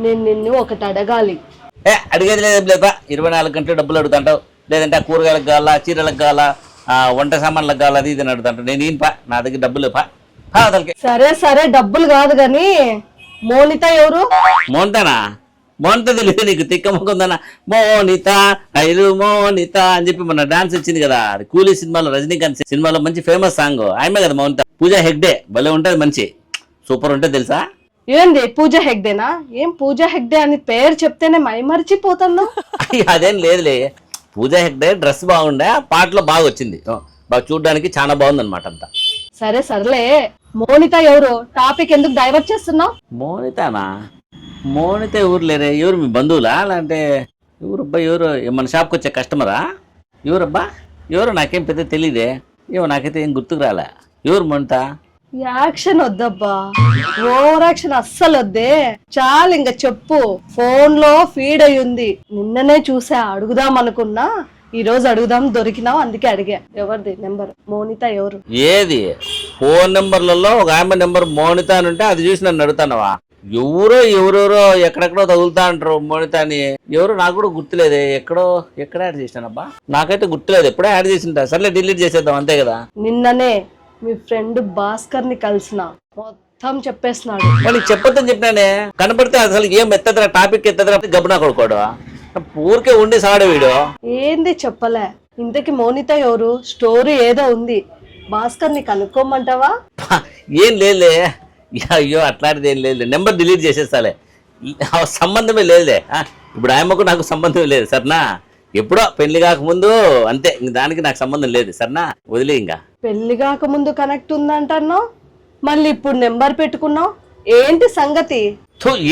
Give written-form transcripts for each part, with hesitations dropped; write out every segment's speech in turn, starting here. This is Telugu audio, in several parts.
నేను నిన్ను ఒకటి అడగాలి. అడిగేది లేదు లేపా, 24 గంటలు డబ్బులు అడుగుతాంటావు. లేదంటే ఆ కూరగాయలకు కావాలా, చీరలకు కావాలా, వంట సామాన్లకు కావాలా, అది ఇది అని అడుగుతాంటావు. నేను ఈయన పా, నా దగ్గర డబ్బులు పా అతలకి. సరే సరే, డబ్బులు కాదు గాని మోనిత ఎవరు? మోనితానా? మోనిత తెలియదు నీకు? తిక్కమ్మకుందనా మోనిత ఐలు మోనిత అని చెప్పి మొన్న డాన్స్ వచ్చింది కదా, అది కూలీ సినిమాలో, రజనీకాంత్ సినిమాలో మంచి ఫేమస్ సాంగ్. ఆమె కదా మోనిత. పూజా హెగ్డే భలే ఉంటుంది, మంచి సూపర్ ఉంటుంది తెలుసా? ఏంది పూజా హెగ్డేనా? ఏం పూజా హెగ్డే అని పేరు చెప్తేనే మైమరిచిపోతాను. అదేం లేదులే, పూజా హెగ్డే డ్రెస్ బాగుండే, పాటలో బాగా వచ్చింది, బాగా చూడడానికి చాలా బాగుంది అనమాట అంతా. సరే సర్లే, మోనిత ఎవరు? టాపిక్ ఎందుకు డైవర్ట్ చేస్తున్నావు? మోనితానా? మోనిత ఎవరు లేరే. ఎవరు మీ బంధువులా? అంటే ఎవరబ్బా? ఎవరు మన షాప్కి వచ్చే కస్టమరా? ఎవరబ్బా? ఎవరు నాకేం పెద్ద తెలియదే. ఏమో నాకైతే ఏం గుర్తుకు రాలే. ఎవరు మోనిత? యాక్షన్ వద్దబ్బా, ఓవర్ యాక్షన్ అస్సలు వద్దే. చాలు ఇంకా చెప్పు. ఫోన్ లో ఫీడ్ అయ్యింది, నిన్ననే చూసా, అడుగుదాం అనుకున్నా, ఈ రోజు అడుగుదాం దొరికినావు, అందుకే అడిగా. ఎవరిది నెంబర్? మోనిత ఎవరు? ఏది ఫోన్ నెంబర్లలో ఒక ఆమె నెంబర్ మోనిత అని ఉంటే అది చూసి నన్ను అడుగుతానవా? ఎవరెవరో ఎక్కడెక్కడో తగులుతా అంటారు మోనిత అని. ఎవరు నాకు కూడా గుర్తులేదే. ఎక్కడ యాడ్ చేసినానబ్బా? నాకైతే గుర్తులేదు. ఎప్పుడో యాడ్ చేసింటా. సర్లే డిలీట్ చేసేద్దాం అంతే కదా. నిన్ననే మీ ఫ్రెండ్ భాస్కర్ ని కలిసిన, మొత్తం చెప్పేస్తున్నాడు. మళ్ళీ చెప్పొద్దని చెప్పినానే. కనపడితే అసలు ఏం ఎత్తదరా, టాపిక్ ఎత్తదరా, గబునా కొడుకోడు. ఊరికే ఉండి సాడు వీడు. ఏంది చెప్పలే. ఇంతకి మోనిత ఎవరు? స్టోరీ ఏదో ఉంది, భాస్కర్ ని కనుక్కోమంటావా? ఏం లేదులే. అయ్యో అట్లాంటిది ఏం లేదు. నెంబర్ డిలీట్ చేసేస్తాలే, సంబంధమే లేదులే. ఇప్పుడు ఆయమ్మకు నాకు సంబంధం లేదు సరేనా. ఎప్పుడో పెళ్లి కాకముందు అంతే, దానికి నాకు సంబంధం లేదు సరేనా. వదిలే. ఇంకా పెళ్లి కాకముందు కనెక్ట్ ఉందంటున్నావు, మళ్ళీ ఇప్పుడు నెంబర్ పెట్టుకున్నావు, ఏంటి సంగతి?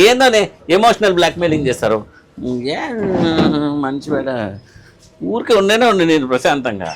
ఏందోనే ఎమోషనల్ బ్లాక్మెయిలింగ్ చేస్తారు. మంచి బేడ ఊరికే ఉండేనే ఉండి నేను ప్రశాంతంగా.